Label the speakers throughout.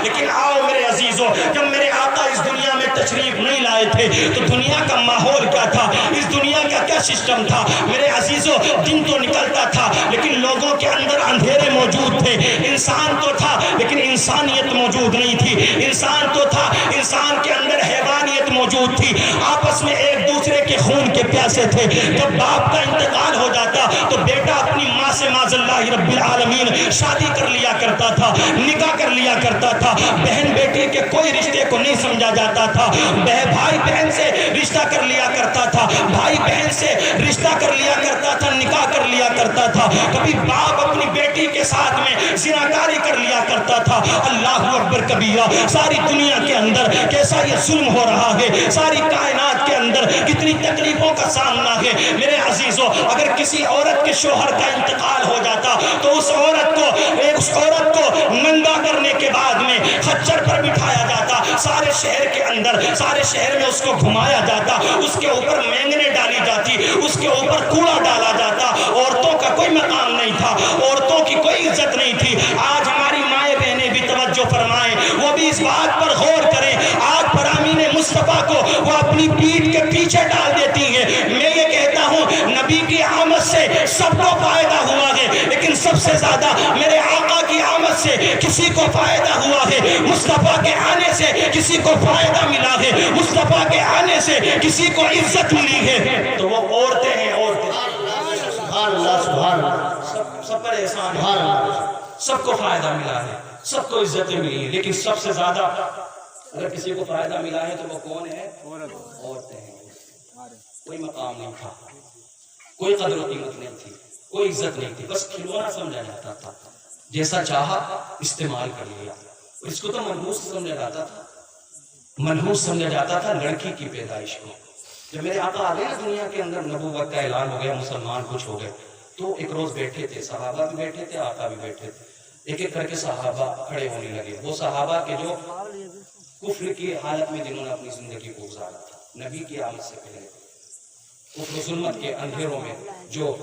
Speaker 1: لیکن آؤ میرے عزیزوں، جب میرے آقا اس دنیا میں تشریف نہیں لائے تھے تو دنیا کا ماحول کیا تھا، اس دنیا کا کیا سسٹم تھا؟ میرے عزیزوں، دن تو نکلتا تھا لیکن لوگوں کے اندر اندھیرے موجود تھے، انسان تو تھا لیکن انسانیت موجود نہیں تھی، انسان تو تھا، انسان کے اندر حیوانیت موجود تھی، آپس میں ایک دوسرے کے خون کے پیاسے تھے۔ جب باپ کا انتقال ہو جاتا تو بیٹا اپنی ماں سے معاذ اللہ رب العالمین شادی کر لیا کرتا تھا، نکاح کر لیا کرتا تھا، بہن بیٹی کے کوئی رشتے کو نہیں سمجھا جاتا تھا، بھائی بہن سے رشتہ کر لیا کرتا تھا، بھائی بہن سے رشتہ کر لیا کرتا تھا، نکاح کر لیا کرتا تھا، کبھی باپ اپنی بیٹی کے ساتھ میں زناکاری کر لیا کرتا تھا۔ اللہ اکبر کبیرہ، ساری دنیا کے اندر کیسا یہ ظلم ہو رہا ہے، ساری کائنات کے اندر کتنی تکلیفوں کا سامنا ہے۔ میرے عزیزوں، اگر کسی عورت کے شوہر کا انتقال ہو جاتا تو اس عورت کو ننگا کرنے کے بعد میں خچر پر بٹھایا جاتا، سارے شہر کے اندر، سارے شہر میں اس کو گھمایا جاتا، اس کے اوپر مینگنے ڈالی جاتی، اس کے اوپر کوڑا ڈالا جاتا، عورتوں کا کوئی مقام نہیں تھا، عورتوں کی کوئی عزت نہیں تھی۔ آج ہماری مائیں بہنیں بھی توجہ فرمائیں، وہ بھی اس بات پر غور کریں، آج برامین مصطفیٰ کو وہ اپنی پیٹھ کے پیچھے ڈال دیتی ہیں۔ میں یہ کہتا ہوں نبی کی آمد سے سب کو فائدہ ہوا ہے، لیکن سب سے زیادہ میرے آقا کی آمد سے کسی کو فائدہ ہوا ہے، مصطفیٰ کے آنے سے کسی کو فائدہ ملا ہے، مصطفیٰ کے آنے سے کسی کو عزت ملی ہے، تو وہ عورتیں ہیں، عورتیں۔ سبحان اللہ، سبحان اللہ، سب پر احسان ہے، سب کو فائدہ ملا ہے، سب کو عزتیں ملی ہیں، لیکن سب سے زیادہ اگر کسی کو فائدہ ملا ہے تو وہ کون ہے؟ عورتیں ہیں۔ کوئی مقام نہیں تھا، کوئی قدر و قیمت نہیں تھی، کوئی عزت نہیں تھی، بس کھلونا سمجھا جاتا تھا، جیسا چاہا استعمال کر لیا۔ اس کو تو منحوس سمجھا جاتا تھا، منحوس سمجھا جاتا تھا لڑکی کی پیدائش کو۔ جب میرے آقا آ گئے نا دنیا کے اندر، نبوت کا اعلان ہو گیا، مسلمان کچھ ہو گئے، تو ایک روز بیٹھے تھے، صحابہ بھی بیٹھے تھے، آقا بھی بیٹھے تھے، ایک ایک کر کے صحابہ کھڑے ہونے لگے، وہ صحابہ کے جو کفر کی حالت میں جنہوں نے اپنی زندگی کو گزارا تھا نبی کی آمد سے پہلے، کفر و ظلمت کے اندھیروں میں جو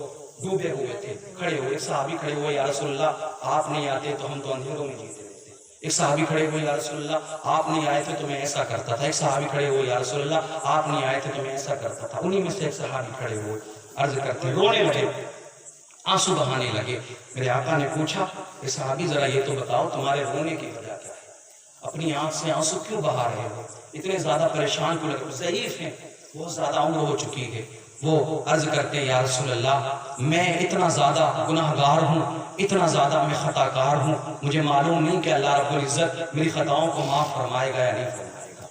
Speaker 1: ڈوبے ہوئے تھے، کھڑے ہوئے، ایک صحابی کھڑے ہوئے، یا رسول اللہ آپ نہیں آتے تو ہم تو اندھیروں میں جیتے رہتے۔ ایک صحابی کھڑے ہوئے، یا رسول اللہ آپ نہیں آئے تھے تو میں ایسا کرتا تھا۔ ایک صحابی کھڑے ہوئے، یا رسول اللہ آپ نہیں آئے تھے تو میں ایسا کرتا تھا۔ انہی میں سے ایک صحابی کھڑے ہوئے، عرض کرتے، رونے لگے، آنسو بہانے لگے۔ میرے آقا نے پوچھا کہ صحابی ذرا یہ تو بتاؤ تمہارے رونے کی وجہ کیا ہے، اپنی آنکھ سے آنسو کیوں بہا رہے ہو، اتنے زیادہ پریشان کیوں لگے؟ ضعیف ہیں، بہت زیادہ عمر ہو چکی ہے۔ وہ عرض کرتے ہیں یا رسول اللہ میں اتنا زیادہ گناہ گار ہوں، اتنا زیادہ میں خطا کار ہوں، مجھے معلوم نہیں کہ اللہ رب العزت میری خطاؤں کو معاف فرمائے گا یا نہیں فرمائے گا۔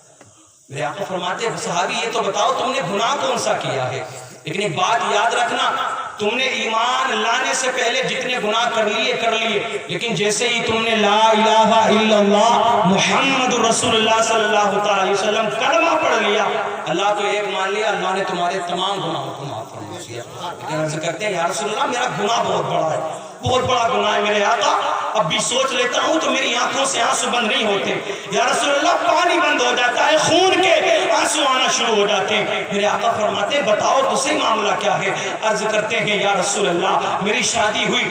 Speaker 1: میرے آقا فرماتے ہیں صحابی یہ تو بتاؤ تم نے گناہ کون سا کیا ہے؟ لیکن ایک بات یاد رکھنا، تم نے ایمان لانے سے پہلے جتنے گناہ کر لیے، لیکن جیسے ہی تم نے لا الہ الا اللہ محمد رسول اللہ صلی اللہ علیہ وسلم کلمہ پڑھ لیا، اللہ کو ایک مان لیا، اللہ نے تمہارے تمام گناہوں کو معاف فرما دیا۔ لیکن عرض کرتے ہیں یا رسول اللہ میرا گناہ بہت بڑا ہے، بہت بڑا گناہ ہے میرے آقا، اب بھی سوچ لیتا ہوں تو میری آنکھوں سے آنسو بند نہیں ہوتے، یا رسول اللہ پانی بند ہو جاتا ہے، خون کے آنسو آنا شروع ہو جاتے ہیں۔ میرے آقا فرماتے ہیں بتاؤ تو صحیح معاملہ کیا ہے؟ عرض کرتے ہیں یا رسول اللہ میری شادی ہوئی،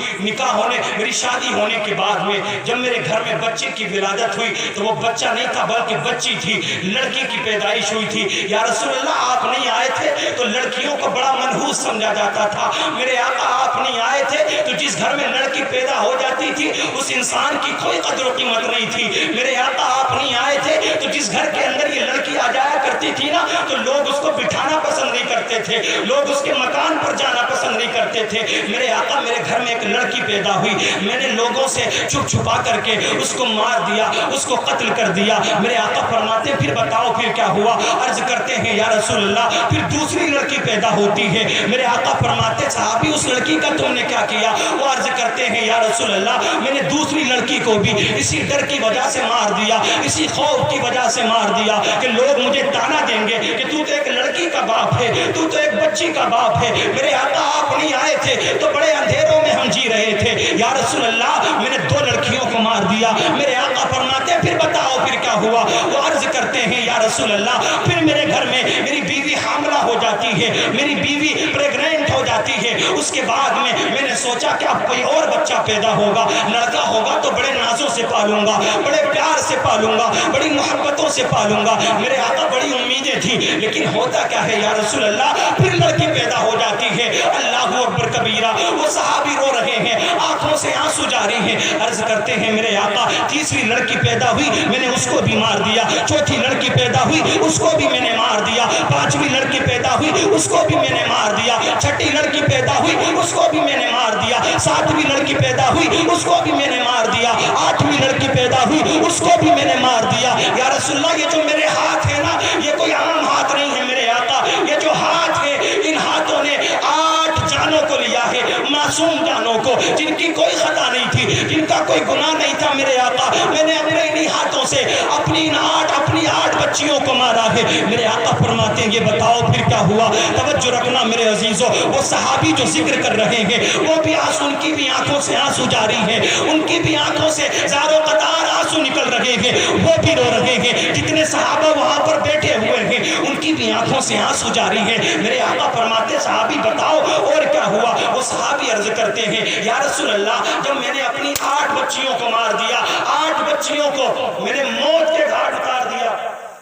Speaker 1: میری شادی ہونے کے بعد میں جب میرے گھر میں بچے کی ولادت ہوئی تو وہ بچہ نہیں تھا بلکہ بچی تھی، لڑکی کی پیدائش ہوئی تھی۔ یا رسول اللہ آپ نہیں آئے تھے تو لڑکیوں کو بڑا منحوس سمجھا جاتا تھا۔ میرے آقا آپ نہیں آئے تھے تو جس گھر میں لڑکی پیدا ہو جاتی تھی اس انسان کی کوئی قدر و قیمت نہیں تھی۔ میرے آقا آپ نہیں آئے تھے تو جس گھر کے اندر یہ لڑکی آ جایا کرتی تھی نا تو لوگ اس کو بٹھانا پسند نہیں کرتے تھے، لوگ اس کے مکان پر جانا پسند نہیں کرتے تھے۔ میرے آقا میرے گھر میں ایک لڑکی پیدا ہوئی، میں نے لوگوں سے چھپ چھپا کر کے اس کو مار دیا، اس کو قتل کر دیا۔ میرے آقا فرماتے پھر بتاؤ پھر کیا ہوا؟ عرض کرتے ہیں یا رسول اللہ پھر دوسری لڑکی پیدا ہوتی ہے۔ میرے آقا فرماتے صحابی اس لڑکی کا تم نے کیا کیا؟ وہ عرض کرتے ہیں یا رسول اللہ میں نے دوسری لڑکی کو بھی اسی ڈر کی وجہ سے مار دیا، اسی خوف کی وجہ سے مار دیا کہ لوگ مجھے تانا دیں گے کہ تو ایک لڑکی کا باپ ہے، تو ایک بچی کا باپ ہے۔ میرے آقا آپ نہیں آئے تھے تو بڑے اندھیروں میں ہم جی رہے تھے، یا رسول اللہ میں نے دو لڑکیوں کو مار دیا۔ میرے آقا فرماتے ہیں پھر بتاؤ پھر کیا ہوا؟ وہ عرض کرتے ہیں یا رسول اللہ پھر میرے گھر میں میری بیوی حاملہ ہو جاتی ہے, میری بیوی پریگننٹ ہو جاتی ہے. اس کے بعد میں نے سوچا کہ اب کوئی اور بچہ پیدا ہوگا, لڑکا ہوگا تو بڑے نازوں سے پالوں گا, بڑے پیار سے پالوں گا, بڑی محبتوں سے پالوں گا. میرے آقا بڑی امیدیں تھی, لیکن ہوتا کیا ہے یا رسول اللہ, پھر لڑکی پیدا ہو جاتی ہے. اللہ اکبر کبیرہ. وہ صحابی رو رہے ہیں, آنکھوں سے آنسو جاری ہیں, عرض کرتے ہیں میرے آقا تیسری لڑکی پیدا ہوئی, میں نے اس کو بھی مار دیا. چوتھی لڑکی پیدا ہوئی, اس کو بھی میں نے مار دیا. پانچویں لڑکی پیدا ہوئی, اس کو بھی میں نے مار دیا. چھٹی لڑکی پیدا ہوئی, اس کو بھی میں نے مار دیا. ساتویں لڑکی پیدا ہوئی, اس کو بھی میں نے مار دیا. آٹھویں لڑکی پیدا ہوئی, اس کو بھی میں نے مار دیا. یا رسول اللہ یہ جو میرے ہاتھ ہے نا, یہ کوئی عام ہاتھ نہیں ہے میرے آقا. یہ جو ہاتھ ہے, ان ہاتھوں نے 8 جانوں کو لیا ہے, معصوم جانوں کو, جن کی کوئی خطا نہیں تھی, جن کا کوئی گناہ نہیں تھا میرے آقا. میں نے اپنے انہی ہاتھوں سے اپنی 8 بچیوں کو مارا ہے. میرے آقا فرماتے ہیں یہ بتاؤ پھر کیا ہوا. توجہ رکھنا میرے عزیزو, وہ صحابی جو ذکر کر رہے ہیں وہ بھی ان کی بھی آنکھوں سے آنسو جاری ہیں, ان کی بھی آنکھوں سے زارو قطار آنسو نکل رہے ہیں, وہ بھی رو رہے ہیں. جتنے صحابہ وہاں پر بیٹھے ہوئے ہیں ان کی بھی آنکھوں سے آنسو جاری ہیں. میرے آقا فرماتے صحابی بتاؤ اور کیا ہوا. وہ صحابی عرض کرتے ہیں یا رسول اللہ جب میں نے اپنی 8 بچیوں کو مار دیا, 8 بچیوں کو میں نے موت کے گھاٹ اتار دیا,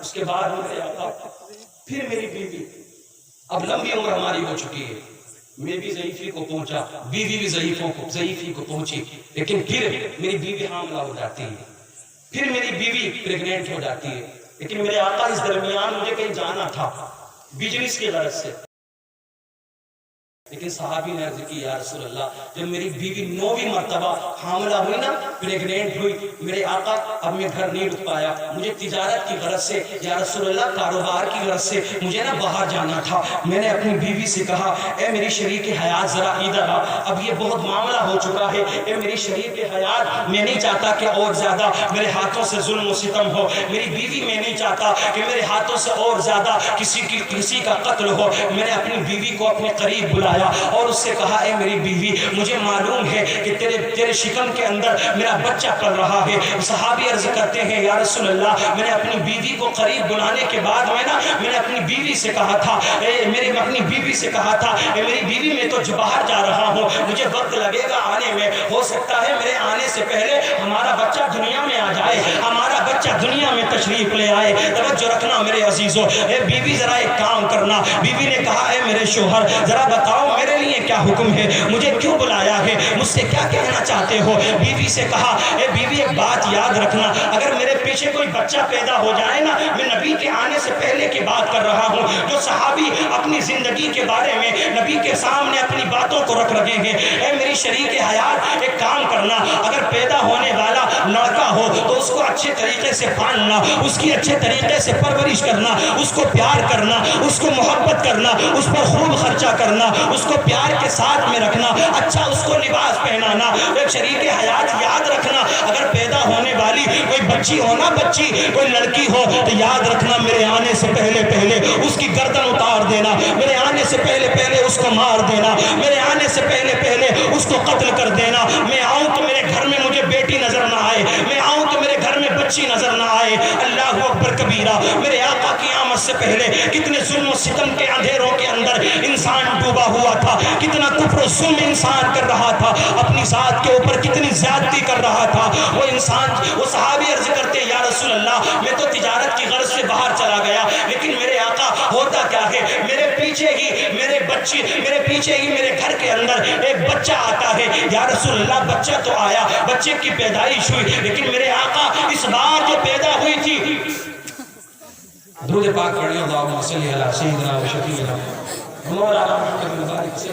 Speaker 1: اس کے بعد میرے آقا پھر میری بیوی, اب لمبی عمر ہماری ہو چکی ہے, میں بھی ضعیفی کو پہنچا, بیوی بھی ضعیفی کو پہنچی, لیکن پھر میری بیوی حاملہ ہو جاتی ہے, پھر میری بیوی پریگننٹ ہو جاتی ہے. لیکن میرے آقا اس درمیان مجھے کہیں جانا تھا بزنس کی غرض سے. لیکن صحابی نے عرض کی یا رسول اللہ جب میری بیوی 9ویں مرتبہ حاملہ ہوئی نا, پریگننٹ ہوئی, میرے آقا اب میں گھر نہیں رک پایا, مجھے تجارت کی غرض سے یا رسول اللہ کاروبار کی غرض سے مجھے نا باہر جانا تھا. میں نے اپنی بیوی سے کہا اے میری شریک حیات ذرا ادھر آ, اب یہ بہت معاملہ ہو چکا ہے, اے میری شریک حیات میں نہیں چاہتا کہ اور زیادہ میرے ہاتھوں سے ظلم و ستم ہو, میری بیوی میں نہیں چاہتا کہ میرے ہاتھوں سے اور زیادہ کسی کا قتل ہو. میں نے اپنی بیوی کو اپنے قریب بلایا اور اس سے کہا اے میری بیوی مجھے معلوم ہے کہ تیرے شکم کے اندر میرا بچہ پل رہا ہے. صحابی عرض کرتے ہیں یا رسول اللہ میں نے اپنی بیوی کو قریب بلانے کے بعد میں نے اپنی بیوی سے کہا تھا اے میری بیوی میں تو باہر جا رہا ہوں, مجھے وقت لگے گا آنے میں, ہو سکتا ہے میرے آنے سے پہلے ہمارا بچہ دنیا میں آ جائے, ہمارا بچہ دنیا میں تشریف لے آئے. توجہ رکھنا میرے عزیزو, اے بیوی ذرا ایک کام کرنا. بیوی نے کہا اے میرے شوہر ذرا بتاؤ میرے لیے کیا حکم ہے, مجھے کیوں بلایا ہے, مجھ سے کیا کہنا چاہتے ہو. بیوی سے کہا اے بیوی ایک بات یاد رکھنا, اگر میرے پیچھے کوئی بچہ پیدا ہو جائے نا, میں نبی کے آنے سے پہلے کی بات کر رہا ہوں. جو صحابی اپنی زندگی کے بارے میں نبی کے سامنے اپنی باتوں کو رکھ رہے ہیں, اے میری شریک حیات ایک کام کرنا, اگر پیدا ہونے والا لڑکا ہو تو اس کو اچھے طریقے سے پالنا, اس کی اچھے طریقے سے پرورش کرنا, اس کو پیار کرنا, اس کو محبت کرنا, اس پر خوب خرچہ کرنا, اس کو پیار کے ساتھ میں رکھنا, اچھا اس کو لباس پہنانا. ایک شریک حیات یاد رکھنا اگر پیدا ہونے والی کوئی بچی ہو نا, کوئی لڑکی ہو تو یاد رکھنا میرے آنے سے پہلے اس کی گردن اتار دینا, میرے آنے سے پہلے اس کو مار دینا, میرے آنے سے پہلے اس کو قتل کر دینا. میں آؤں تو میرے گھر میں مجھے بیٹی نظر نہ آئے, میں آؤں تو میرے گھر میں بچی نظر نہ آئے. اللہ اکبر کبیرہ. میرے آقا کی آمد سے پہلے کتنے ظلم و ستم کے اندھیروں کے اندر انسان ڈوبا ہوا تھا, کتنا کفر و ظلم انسان کر رہا تھا, اپنی ذات کے اوپر کتنی زیادتی کر رہا تھا. وہ صحابی عرض کرتے یا رسول اللہ میں تو تجارت کی غرض سے باہر چلا گیا, لیکن میرے آقا ہوتا کیا ہے میرے پیچھے ہی میرے گھر کے اندر ایک بچہ آتا ہے. یا رسول اللہ بچہ تو آیا, بچے کی پیدائش ہوئی, لیکن میرے آقا اس بار جو پیدا ہوئی تھی, درود پاک پڑھیں اللہم صلی علی سیدنا و شفیعنا مولانا محمد مبارک صلی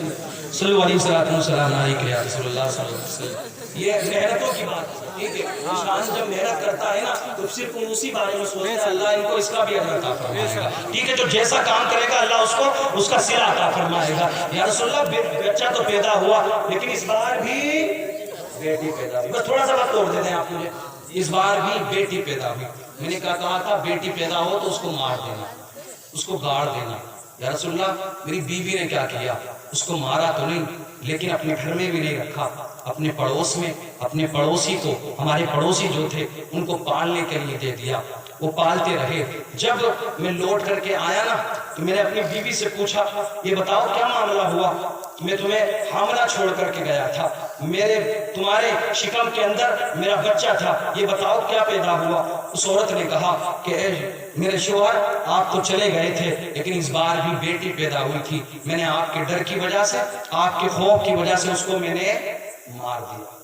Speaker 1: اللہ علیہ وسلم یا رسول اللہ صلی اللہ علیہ وسلم. یہ محنتوں کی بات ہے, ٹھیک ہے. انسان جب محنت کرتا ہے نا تو صرف اسی بارے میں سوچتا ہے اللہ ان کو اس کا بھی اجر عطا فرمائے گا, ٹھیک ہے. جو جیسا کام کرے گا اللہ اس کو اس کا صلہ عطا فرمائے گا. یا رسول اللہ بچہ تو پیدا ہوا, لیکن اس بار بھی بیٹی پیدا ہوئی. بس تھوڑا سا وقت اور دے دیں آپ مجھے. اس بار بھی بیٹی پیدا ہوئی. میں نے کہا تھا بیٹی پیدا ہو تو اس کو مار دینا, اس کو گاڑ دینا. یا رسول اللہ میری بیوی نے کیا کیا, اس کو مارا تو نہیں, لیکن اپنے گھر میں بھی نہیں رکھا, اپنے پڑوس میں اپنے پڑوسی کو, ہمارے پڑوسی جو تھے ان کو پالنے کے لیے دے دیا. وہ پالتے رہے. جب میں لوٹ کر کے آیا نا تو میں نے اپنی بیوی سے پوچھا یہ بتاؤ کیا معاملہ ہوا، میں تمہیں حاملہ چھوڑ کر کے گیا تھا، تمہارے شکم کے اندر میرا بچہ تھا، یہ بتاؤ کیا پیدا ہوا۔ اس عورت نے کہا کہ اے میرے شوہر آپ تو چلے گئے تھے لیکن اس بار بھی بیٹی پیدا ہوئی تھی، میں نے آپ کے ڈر کی وجہ سے، آپ کے خوف کی وجہ سے اس کو میں نے مار دیا،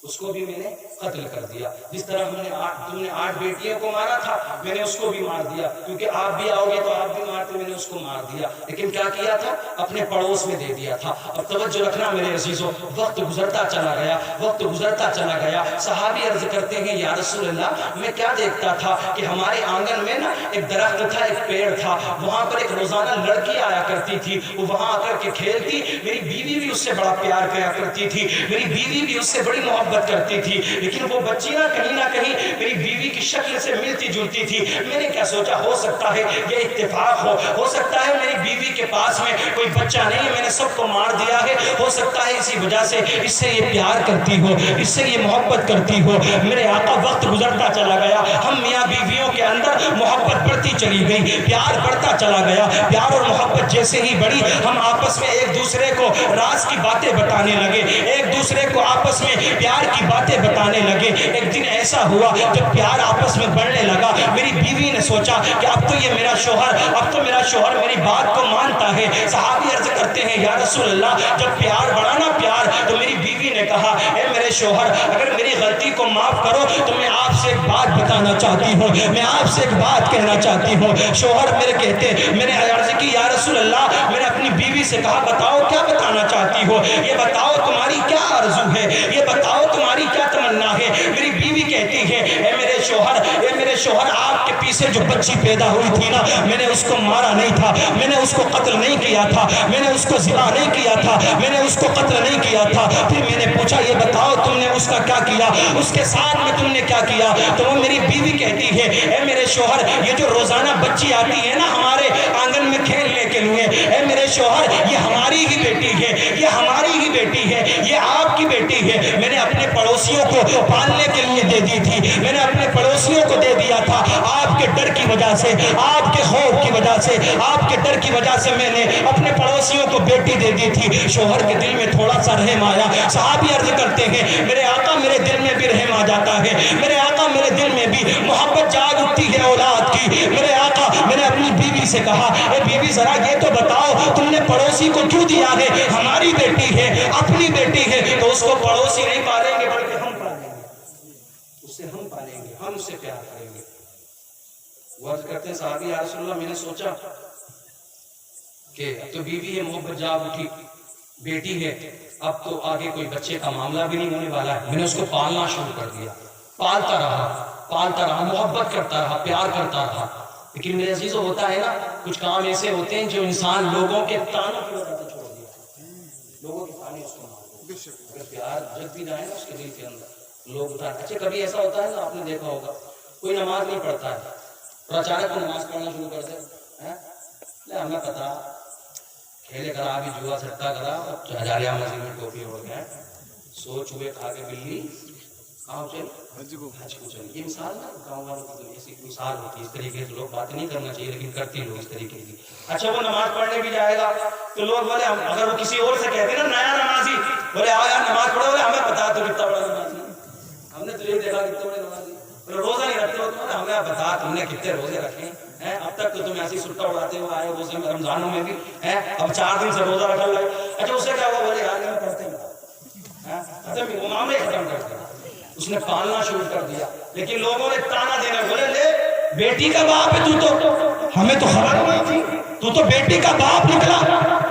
Speaker 1: اس کو بھی میں نے قتل کر دیا، جس طرح تم نے 8 بیٹیوں کو مارا تھا میں نے اس کو بھی مار دیا، کیونکہ آپ بھی آؤ گے تو آپ بھی مارتے، میں نے اس کو مار دیا، لیکن کیا کیا تھا، اپنے پڑوس میں دے دیا تھا۔ اب توجہ رکھنا میرے عزیزو، وقت گزرتا چلا گیا، وقت گزرتا چلا گیا، صحابی عرض کرتے ہیں یا رسول اللہ میں کیا دیکھتا تھا کہ ہمارے آنگن میں نا ایک درخت تھا، ایک پیڑ تھا، وہاں پر ایک روزانہ لڑکی آیا کرتی تھی، وہ وہاں آ کر کے کھیلتی، میری بیوی بھی اس سے بڑا پیار کیا کرتی تھی، میری بیوی بھی اس سے بڑی محبت کرتی تھی، لیکن وہ بچی نہ کہیں میری بیوی کی شکل سے ملتی جلتی تھی۔ میں نے کیا سوچا ہو سکتا ہے یہ اتفاق ہو سکتا ہے میری بیوی کے پاس میں کوئی بچہ نہیں ہے، میں نے سب کو مار دیا ہے، ہو سکتا ہے اسی وجہ سے اس سے یہ پیار کرتی ہو، اس سے یہ محبت کرتی ہو۔ میرے آقا وقت گزرتا چلا گیا، ہم میاں بیویوں کے اندر محبت بڑھتی چلی گئی، پیار بڑھتا چلا گیا، پیار اور محبت جیسے ہی بڑھی ہم آپس میں ایک دوسرے کو راز کی باتیں بتانے لگے، ایک دوسرے کو آپس میں پیار کی باتیں بتانے لگے۔ ایک دن ایسا ہوا جب پیار آپس میں بڑھنے لگا، میری بیوی نے سوچا کہ اب تو یہ میرا شوہر میری بات کو مانتا ہے۔ صحابی عرض کرتے ہیں یا رسول اللہ جب پیار بڑھا نا پیار، تو میری بیوی نے کہا اے میرے شوہر اگر میری غلطی کو معاف کرو تو میں آپ سے ایک بات بتانا چاہتی ہوں، میں آپ سے ایک بات کہنا چاہتی ہوں۔ شوہر میرے کہتے میں نے عرض کی یا رسول اللہ، میں نے اپنی بیوی سے کہا بتاؤ کیا بتانا چاہتی ہو، یہ بتاؤ تمہاری کیا آرزو ہے، یہ بتاؤ تمہاری کیا تمنا ہے۔ میری بیوی کہتی ہے اے میرے شوہر آپ کے پیچھے جو بچی پیدا ہوئی تھی نا، میں نے اس کو مارا نہیں تھا، میں نے اس کو قتل نہیں کیا تھا، میں نے اس کو ذبح نہیں کیا تھا، میں نے اس کو قتل نہیں کیا تھا۔ پھر میں نے پوچھا یہ بتاؤ تم نے اس کا کیا کیا، اس کے ساتھ میں تم نے کیا کیا، تو وہ میری بیوی کہتی ہے اے میرے شوہر یہ جو روزانہ بچی آتی ہے نا ہمارے آنگن میں کھیلنے کے لیے، اے میرے شوہر یہ ہماری ہی بیٹی ہے، یہ ہماری ہی بیٹی ہے، یہ آپ کی بیٹی ہے، میں نے اپنے پڑوسیوں کو پالنے کے لیے دے دی تھی، میں نے اپنے پڑوسیوں کو دے دیا تھا، آپ کے ڈر کی وجہ سے، آپ کے خوف کی وجہ سے، آپ کے ڈر کی وجہ سے میں نے اپنے پڑوسیوں کو بیٹی دے دی تھی۔ شوہر کے دل میں تھوڑا سا رحم آیا۔ صحابی عرض کرتے ہیں میرے آقا میرے دل میں بھی رحم آ جاتا ہے، میرے آقا میرے دل میں بھی محبت جاگ اٹھتی ہے اولاد کی۔ میرے آقا میں نے اپنی بیوی سے کہا اے بیوی ذرا یہ تو بتاؤ تم نے پڑوسی کو کیوں دیا ہے، ہماری بیٹی ہے، اپنی بیٹی ہے، تو اس کو پڑوسی نہیں پالیں گے بلکہ ہم پالیں گے، اسے ہم پالیں گے، ہم اسے پیار کریں گے۔ وہ عرض کرتے ہیں صحابی یا رسول اللہ میں نے سوچا کہ اب تو بیوی ہے، محبت جاگ اٹھی، بیٹی ہے، اب تو آگے کوئی بچے کا معاملہ بھی نہیں ہونے والا ہے، میں نے اس کو پالنا شروع کر دیا، پالتا رہا، محبت کرتا رہا، پیار کرتا رہا۔ لیکن میرے عزیزو ہوتا ہے نا کچھ کام ایسے ہوتے ہیں جو انسان لوگوں کے تانوں کی وجہ سے چھوڑ دیا، لوگوں کے تانے اس کو مارتے ہیں، اگر پیار جگ بھی جائے نا اس کے دل کے اندر لوگ اتارتے۔ اچھا کبھی ایسا ہوتا ہے نا آپ نے دیکھا ہوگا کوئی نماز نہیں پڑھتا ہے اور اچانک نماز پڑھنا شروع کر دے، ہمیں پتا کھیلے کرا بھی جوا سٹا کرا ہزاریہ مسجد میں ٹوپی ہو گیا، سو چوہے کھا کے بلی کہاں چل حج کو چل۔ یہ مثال نا گاؤں والوں کی ایسی مثال ہوتی ہے، اس طریقے سے لوگ بات نہیں کرنا چاہیے لیکن کرتی لوگ اس طریقے کی۔ اچھا وہ نماز پڑھنے بھی جائے گا تو لوگ بولے اگر وہ کسی اور سے کہتے نا نیا نمازی بولے آؤ یار نماز پڑھو، بولے ہمیں پتا تو کتنا بڑا نمازی، ہم نے تجھے دیکھا کتنا بڑے نمازی، روزہ نہیں رکھتے ہو تو ہمیں بتا تم نے کتنے روزے رکھے ہیں، اب تک تو تم ایسی سٹا اڑاتے ہوئے آئے روزے میں، رمضانوں میں بھی اب 4 دن سے روزہ رکھنے لگے۔ اچھا اسے کیا ہوا، بولے یار نہیں پڑھتے ہیں، وہ معاملے ختم کر دیا، اس نے پالنا شروع کر دیا۔ لیکن لوگوں نے تانا دینا، بولے لے بیٹی کا باپ ہے تو ہمیں تو خبر نہیں تھی، تو بیٹی کا باپ نکلا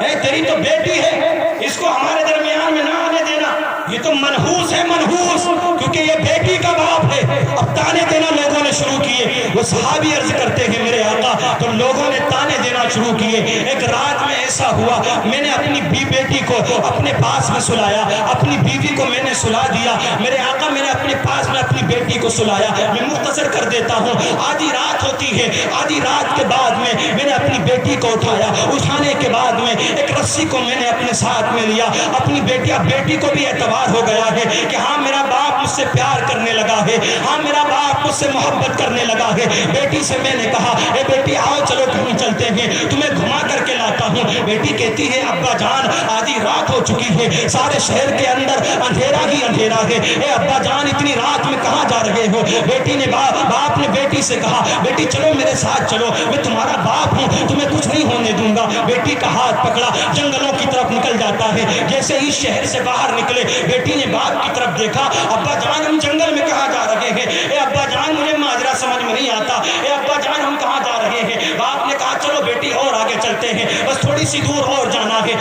Speaker 1: ہے، تیری تو بیٹی ہے، اس کو ہمارے درمیان میں نہ آنے دینا، یہ تو منحوس ہے، منحوس، کیونکہ یہ بیٹی کا باپ ہے۔ اب تانے دینا لوگوں نے شروع کیے۔ وہ صحابی عرض کرتے ہیں میرے آقا تو لوگوں نے تانے دینا شروع کیے۔ ایک رات میں ایسا ہوا میں نے اپنی بیٹی کو اپنے پاس میں سلایا, اپنی بیوی کو میں نے سلا دیا. میرے آقا میں نے اپنے پاس میں اپنی بیٹی کو سلایا. میں مختصر کر دیتا ہوں, آدھی رات ہوتی ہے, آدھی رات کے بعد میں نے اپنی بیٹی کو اٹھایا. اٹھانے کے بعد میں ایک رسی کو میں نے اپنے ساتھ میں لیا. اپنی بیٹی کو بھی اعتبار ہو گیا ہے کہ ہاں میرا باپ مجھ سے پیار کرنے لگا ہے, ہاں میرا باپ مجھ سے محبت کرنے لگا ہے. بیٹی سے میں نے کہا اے بیٹی آؤ چلو کہیں چلتے ہیں, تمہیں گھما کر کے لاتا ہوں. بیٹی کہتی ہے ابا جان آدھی رات ہو چکی ہے, سارے شہر کے اندر اندھیرا ہی اندھیرا ہے. اے ابا جان اتنی رات میں کہاں جا رہے ہو؟ بیٹی نے باپ نے بیٹی سے کہا بیٹی چلو میرے ساتھ چلو, میں تمہارا باپ ہوں, تمہیں کچھ نہیں ہونے دوں گا. بیٹی کا ہاتھ پکڑا, جنگلوں کی طرف نکل جاتا ہے. جیسے ہی شہر سے باہر نکلے بیٹی نے باپ کی طرف دیکھا, ابا جان ہم جنگل میں کہاں جا رہے ہیں؟ اے ابا جان مجھے ماجرا سمجھ میں نہیں آتا, اے ابا جان ہم کہاں جا رہے ہیں؟ باپ نے کہا چلو بیٹی اور آگے چلتے ہیں, بس تھوڑی سی دور اور جانا ہے.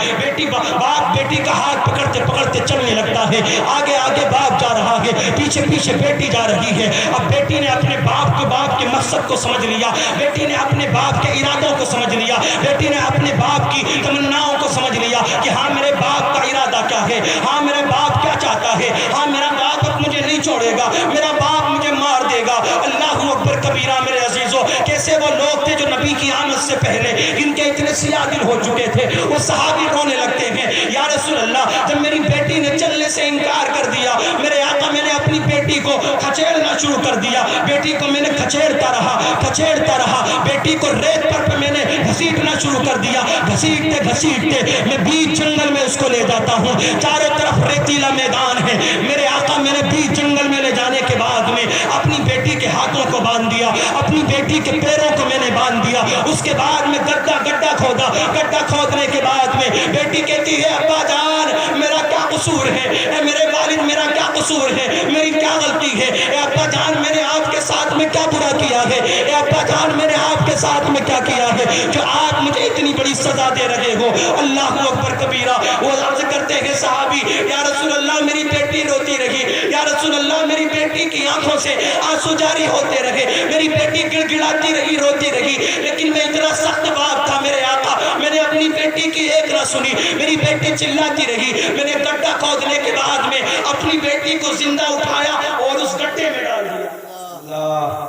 Speaker 1: باپ بیٹی کا ہاتھ پکڑتے پکڑتے چلنے لگتا ہے. آگے آگے باپ جا رہا ہے, پیچھے پیچھے بیٹی جا رہی ہے. اب بیٹی نے اپنے باپ کے مقصد کو سمجھ لیا, بیٹی نے اپنے باپ کے ارادوں کو سمجھ لیا, بیٹی نے اپنے باپ کی تمناؤں کو سمجھ لیا کہ ہاں میرے باپ کا ارادہ کیا ہے, ہاں میرا باپ کیا چاہتا ہے, ہاں میرا باپ اب مجھے نہیں چھوڑے گا, میرا باپ مجھے مار دے گا. اللہ اکبر کبیرہ میرے عزیزوں, کیسے وہ لوگ تھے جو نبی کی آمد سے پہلے ان کے اتنے سیاہ دل ہو چکے تھے. وہ صحابی رونے لگتے ہیں, یا رسول اللہ جب میری بیٹی نے چلنے سے انکار کر دیا, میرے آقا میں نے اپنی بیٹی کو کھچیڑنا شروع کر دیا. بیٹی کو میں نے کھچیڑتا رہا, بیٹی کو ریت پر میں نے گھسیٹنا شروع کر دیا. گھسیٹتے میں بیچ جنگل میں اس کو لے جاتا ہوں. چاروں طرف ریتیلا میدان ہے. میرے آقا میں نے بیچ جنگل میں لے جانے کے بعد میں اپنی بیٹی کے ہاتھوں کو باندھ دیا, اپنی بیٹی کے پیروں کو میں نے باندھ دیا. اس کے بعد میں گڈھا کھودا. گڈھا کھودنے کے بعد میں بیٹی کہتی ہے ابا جان میرا کیا قصور ہے, اے میرے والد میرا کیا قصور ہے, میری کیا غلطی ہے, اے ابا جان میں نے آپ کے ساتھ میں کیا برا کیا ہے, اے ابا جان میں نے آپ کے ساتھ میں کیا کیا ہے جو آپ مجھے اتنی بڑی سزا دے رہے ہو. اللہ اکبر کبیرہ. وہ عرض کرتے ہیں صحابی یا رسول اللہ میری بیٹی روتی رہی, یا رسول اللہ میری بیٹی کی آنکھوں سے آنسو جاری ہوتے رہے, میری بیٹی گڑ گڑاتی رہی, روتی رہی, لیکن میں اتنا سخت باپ تھا میرے آقا, میں نے اپنی بیٹی کی ایک نہ سنی. میری بیٹی چلاتی رہی. میں نے گڈھا کھودنے کے بعد میں اپنی بیٹی کو زندہ اٹھایا اور اس گڈھے میں ڈال دیا. اللہ,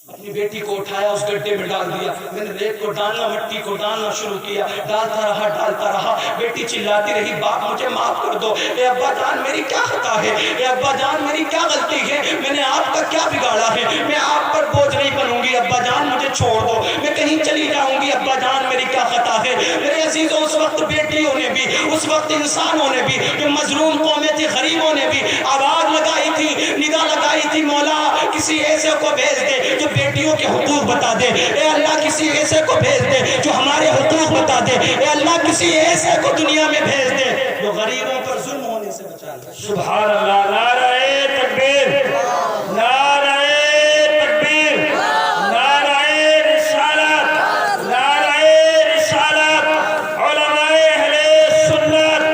Speaker 1: اپنی بیٹی کو اٹھایا اس گڈھے میں ڈال دیا. میں نے ریت کو ڈالنا, مٹی کو ڈالنا شروع کیا, ڈالتا رہا. بیٹی چلاتی رہی باپ مجھے معاف کر دو, اے ابا جان میری کیا خطا ہے, اے ابا جان میری کیا غلطی ہے, میں نے آپ کا کیا بگاڑا ہے, میں آپ پر بوجھ نہیں بنوں گی, ابا جان مجھے چھوڑ دو, میں کہیں چلی جاؤں گی, ابا جان میری کیا خطا ہے. میرے عزیزوں اس وقت بیٹیوں نے بھی, اس وقت انسانوں نے بھی, جو مظلوم قومیں تھی, غریبوں نے بھی آواز لگائی تھی, ندا لگائی تھی, مولا کسی ایسے کو بھیج دے جو بیٹیوں کے حقوق بتا دے, اے اللہ کسی ایسے کو بھیج دے جو ہمارے حقوق بتا دے, اے اللہ کسی ایسے کو دنیا میں بھیج دے جو غریبوں پر ظلم ہونے سے بچا لے.
Speaker 2: سبحان اللہ. نعرہ تکبیر, نعرہ تکبیر, نعرہ رسالت, نعرہ رسالت, علماء اہل سنت.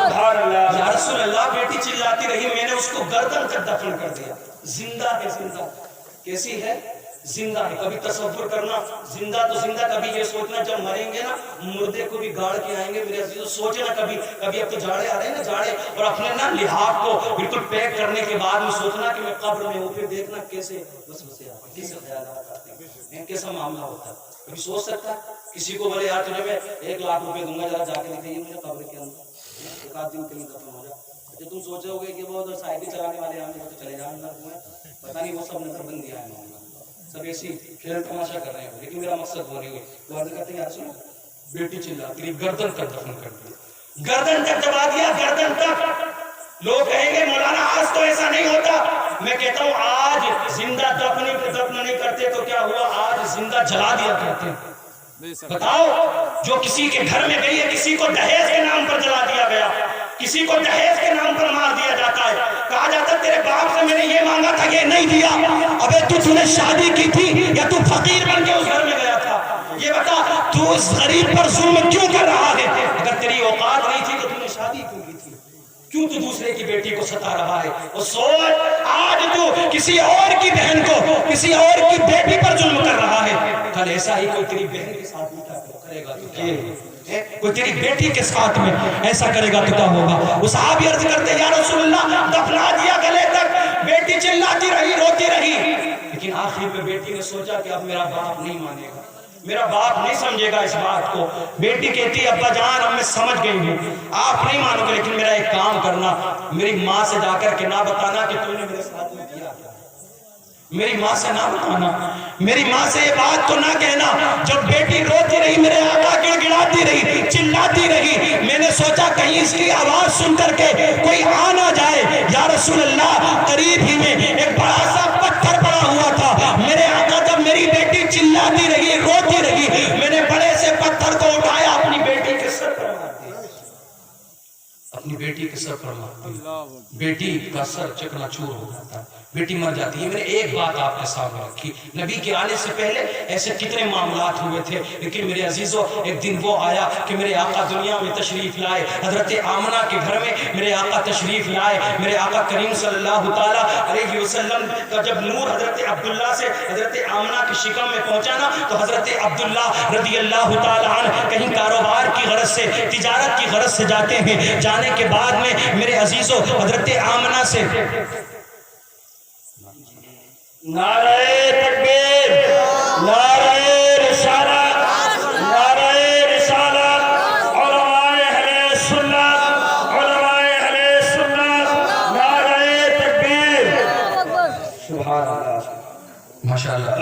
Speaker 2: سبحان اللہ.
Speaker 1: یا رسول اللہ بیٹی چلاتی رہی, میں نے اس کو گردن تک دفن کر دیا. زندہ ہے, زندہ کیسی ہے, زندہ ہے. کبھی تصور کرنا, زندہ تو زندہ, کبھی یہ سوچنا جب مریں گے نا مردے کو بھی گاڑ کے آئیں گے. میرے عزیزو سوچنا کبھی اب تو جاڑے آ رہے ہیں نا, جاڑے, اور اپنے نا لحاف کو بالکل پیک کرنے کے بعد میں سوچنا کہ میں قبر میں ہوں, پھر دیکھنا کیسے بس کیسے خیالات آتے ہیں, کیسا معاملہ ہوتا ہے. کبھی سوچ سکتا ہے کسی کو بولے یار تجھے میں 1 لاکھ روپے دوں گا, ذرا جا کے دکھائیے مجھے قبر کے اندر, ایک آدھ دن کہیں دفن ہو جائے. جو تم سوچ رہے ہو کہ وہ ادھر سائیکل چلانے والے آئیں گے تو چلے جائیں گے, پتہ نہیں وہ سب نظر بندی آئے ہوں گے, سب ایسی کھیل تماشا کر رہے ہیں, لیکن میرا مقصد وہ نہیں ہے. وہ عرض کرتے ہیں یار سنو, بیٹی چلاتی رہی, گردن تک دفن کر دیا, گردن تک دبا دیا, گردن تک. لوگ کہیں گے مولانا آج تو ایسا نہیں ہوتا. میں کہتا ہوں آج زندہ دفن نہیں کرتے تو کیا ہوا, آج زندہ جلا دیا کرتے ہیں. بتاؤ, جو کسی کے گھر میں گئی ہے, کسی کو دہیز کے نام پر جلا دیا گیا, کسی کو دہیز کے نام پر مار دیا جاتا ہے, کہا جاتا ہے تیرے باپ سے میں نے یہ مانگا تھا یہ نہیں دیا. ابے تو نے شادی کی تھی یا تو فقیر بن کے اس گھر میں گیا تھا, یہ بتا تو اس غریب پر ظلم کیوں کر رہا ہے. اگر تیری اوقات نہیں تھی تو تو نے شادی کیوں کی تھی, کیوں تو دوسرے کی بیٹی کو ستا رہا ہے. اور سوچ آج تو کسی اور کی بہن کو, کسی اور کی بیٹی پر ظلم کر رہا ہے, کل ایسا ہی کوئی تیری بہن کے ساتھ کرے گا تو کوئی تیری بیٹی کے ساتھ میں ایسا کرے گا تو کیا ہوگا؟ وہ صحابی عرض کرتے یا رسول اللہ دفنا دیا گلے تک، بیٹی چلاتی رہی روتی رہی، لیکن آخر میں بیٹی نے سوچا کہ اب میرا باپ نہیں مانے گا، میرا باپ نہیں سمجھے گا اس بات کو۔ بیٹی کہتی ابا جان اب میں سمجھ گئی ہوں، آپ نہیں مانو گے، لیکن میرا ایک کام کرنا، میری ماں سے جا کر کے نہ بتانا کہ تم نے میرے ساتھ میں کیا، میری ماں سے نہ بتانا، میری ماں سے یہ بات تو نہ کہنا۔ جب بیٹی روتی رہی، میرے آقا گڑ گڑاتی رہی، چلاتی رہی، میں نے سوچا کہیں اس کی آواز سن کر کے کوئی آ نہ جائے۔ یا رسول اللہ قریب ہی میں ایک بڑا سا پتھر پڑا ہوا تھا، میرے آقا جب میری بیٹی چلاتی رہی روتی رہی، میں نے بڑے سے پتھر کو اٹھایا اپنی بیٹی کے سر پر مار دیا، اپنی بیٹی کے سر پر مار دیا، بیٹی کا سر چکنا چور ہو جاتا، بیٹی مر جاتی ہے۔ میں نے ایک بات آپ کے سامنے رکھی، نبی کے آنے سے پہلے ایسے کتنے معاملات ہوئے تھے، لیکن میرے عزیزو ایک دن وہ آیا کہ میرے آقا دنیا میں تشریف لائے، حضرت آمنہ کے گھر میں میرے آقا تشریف لائے۔ میرے آقا کریم صلی اللہ تعالیٰ علیہ وسلم کا جب نور حضرت عبداللہ سے حضرت آمنہ کی شکم میں پہنچا نا، تو حضرت عبداللہ رضی اللہ تعالیٰ عنہ کہیں کاروبار کی غرض سے، تجارت کی غرض سے جاتے ہیں، جانے کے بعد میں میرے عزیزو حضرت آمنہ سے
Speaker 2: نعرہ تکبیر، نعرہ رسالت، نعرہ رسالت، علماء اہل سنت، علماء اہل سنت، نعرہ تکبیر، سبحان اللہ،
Speaker 1: ماشاءاللہ۔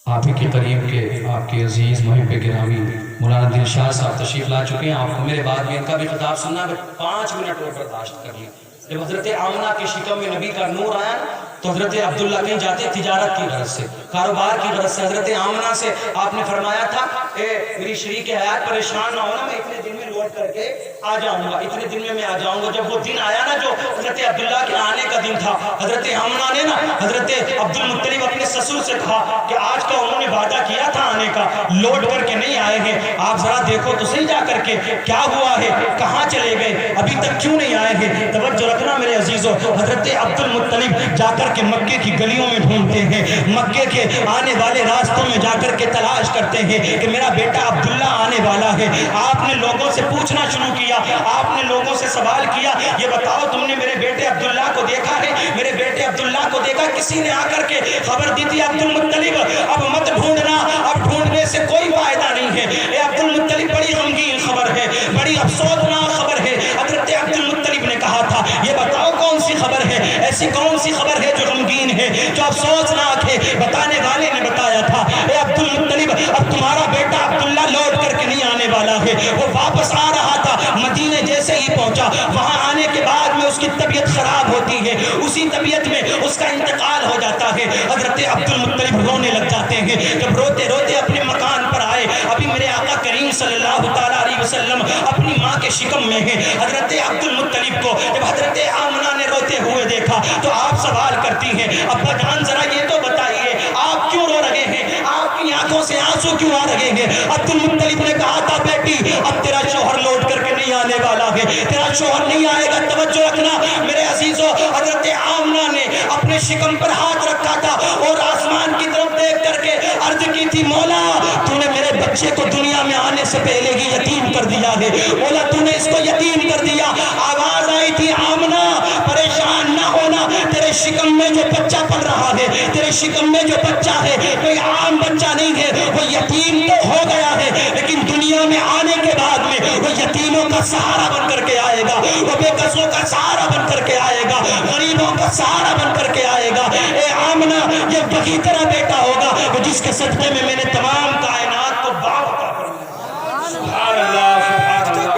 Speaker 1: آپ ہی کے قریب کے آپ کے عزیز محب گرامی مولانا دلشاد صاحب تشریف لا چکے ہیں، آپ کو میرے بعد میں ان کا بھی خطاب سننا ہے، 5 منٹ اور برداشت کر لیں۔ جب حضرت آمنہ کی شکم میں نبی کا نور آیا تو حضرت عبداللہ کہیں جاتے تجارت کی غرض سے، کاروبار کی غرض سے، حضرت آمنہ سے آپ نے فرمایا تھا اے میری شریک حیات پریشان نہ ہونا، میں اتنے دن میں لوٹ کر کے آ جاؤں گا، اتنے دن میں آ جاؤں گا۔ جب وہ دن آیا نا جو حضرت عبداللہ کے آنے کا دن تھا، حضرت آمنہ نے نا حضرت عبد المطلب اپنے سسر سے کہا کہ آج کا انہوں نے وعدہ کیا تھا آنے کا، لوٹ کر کے نہیں آئے ہیں، آپ ذرا دیکھو تو صحیح جا کر کے کیا ہوا ہے، کہاں چلے گئے، ابھی تک کیوں نہیں آئے ہیں۔ توجہ رکھنا میرے عزیزو، حضرت عبد المطلب جا کر کے مکے کی گلیوں میں ڈھونڈتے ہیں، مکے کے آنے والے راستوں میں جا کر کے تلاش کرتے ہیں کہ میرا بیٹا عبداللہ آنے والا ہے۔ آپ نے لوگوں سے پوچھنا شروع کیا، آپ نے لوگوں سے سوال کیا، یہ بتاؤ تم نے میرے بیٹے عبداللہ کو دیکھا ہے، میرے بیٹے عبداللہ کو دیکھا؟ کسی نے آ کر کے خبر دی تھی عبد المطلب اب مت ڈھونڈنا، اب ڈھونڈنے سے کوئی فائدہ نہیں ہے۔ اے عبد المطلب بڑی غمگین خبر ہے، بڑی افسوسناک خبر ہے۔ حضرت عبد المطلب نے کہا تھا یہ بتاؤ کون سی خبر ہے، ایسی کون سی خبر ہے جو غمگین ہے، جو افسوسناک ہے؟ بتانے والے نے بتایا تھا اے عبد المطلب اب تمہارا بیٹا عبداللہ لوٹ کر کے نہیں آنے والا ہے، وہ واپس آ رہا تھا، مدینے جیسے ہی پہنچا، وہاں آنے کے بعد میں اس کی طبیعت خراب ہوتی ہے، اسی طبیعت میں اس کا انتقال ہو جاتا ہے۔ حضرت عبد المطلب رونے لگ جاتے ہیں، جب روتے روتے اپنے مکان پر آئے، ابھی میرے آقا کریم صلی اللہ تعالیٰ علیہ وسلم اپنی ماں کے شکم میں ہیں۔ حضرت عبد المطلب کو جب حضرت آمنہ نے روتے ہوئے دیکھا تو آپ سوال کرتی ہیں ابا جان ذرا یہ تو بتائیے آپ کیوں رو رہے ہیں، آپ کی آنکھوں سے آنسو کیوں آ رہے ہیں؟ عبد المطلب نے کہا تھا بیٹی اب تیرا شوہر لوٹ کر کے نہیں آنے والا ہے، تیرا شوہر نہیں آئے گا۔ توجہ رکھنا میرے عزیزو، حضرت آمنہ نے اپنے شکم پر ہاتھ رکھا تھا اور آسمان کی طرف دیکھ کر کے عرض کی تھی مولا تو نے میرے بچے کو دنیا میں آنے سے پہلے ہی یتیم کر دیا ہے، مولا تو نے اس کو یتیم کر دیا۔ آواز آئی تھی آمنہ پریشان نہ ہونا، تیرے شکم میں جو بچہ پل رہا ہے، تیرے شکم میں جو بچہ ہے کوئی عام بچہ نہیں ہے، وہ یتیم تو ہو گیا ہے لیکن دنیا میں آنے کے بعد میں وہ یتیموں کا سہارا بن کر کے آئے گا، وہ بے کسوں کا سہارا بن کر کے آئے گا، غریبوں کا سہارا بن کر کے آئے گا۔ اے آمنہ یہ وہی تیرا بیٹا ہوگا کہ جس کے صدقے میں میں نے تمام کائنات کو باپ عطا فرمایا۔
Speaker 2: سبحان اللہ، سبحان اللہ،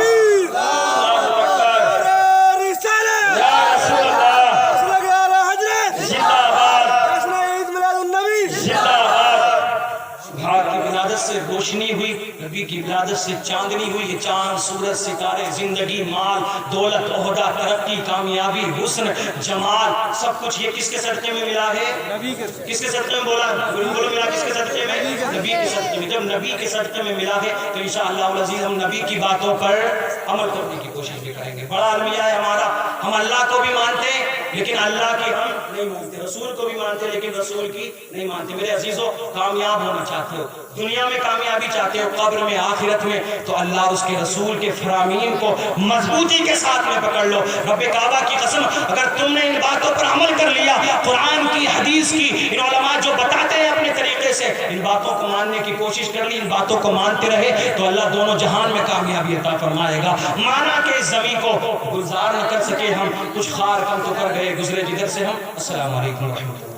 Speaker 1: سے روشنی ہوئی، نبی کی ولادت سے چاندنی ہوئی، یہ چاند سورج ستارے زندگی مال دولت عہدہ ترقی کامیابی حسن جمال سب کچھ یہ کس کے صدقے میں ملا ہے؟ کس کے صدقے میں بولا؟ بولو ملا کس کے صدقے میں؟ نبی کے صدقے میں۔ جب نبی کے صدقے میں ملا ہے تو انشاءاللہ العزیز ہم نبی کی باتوں پر عمل کرنے کی کوشش بھی کریں گے۔ بڑا المیہ ہے ہمارا، ہم اللہ کو بھی مانتے ہیں لیکن اللہ کی ہم نہیں مانتے، رسول کو بھی مانتے لیکن رسول کی نہیں مانتے۔ میرے عزیزوں کامیاب ہونا چاہتے ہو، دنیا میں کامیابی چاہتے ہو، قبر میں، آخرت میں، تو اللہ اور اس کے رسول کے فرامین کو مضبوطی کے ساتھ میں پکڑ لو۔ رب کعبہ کی قسم، اگر تم نے ان باتوں پر عمل کر لیا، قرآن کی، حدیث کی، ان علماء جو بتاتے ہیں اپنے طریقے سے ان باتوں کو ماننے کی کوشش کر لی، ان باتوں کو مانتے رہے، تو اللہ دونوں جہان میں کامیابی عطا فرمائے گا۔ مانا کہ اس زمین کو گلزار نہ کر سکے ہم، کچھ خار کم تو کر گئے گزرے جدھر سے ہم۔ السلام علیکم ورحمۃ اللہ۔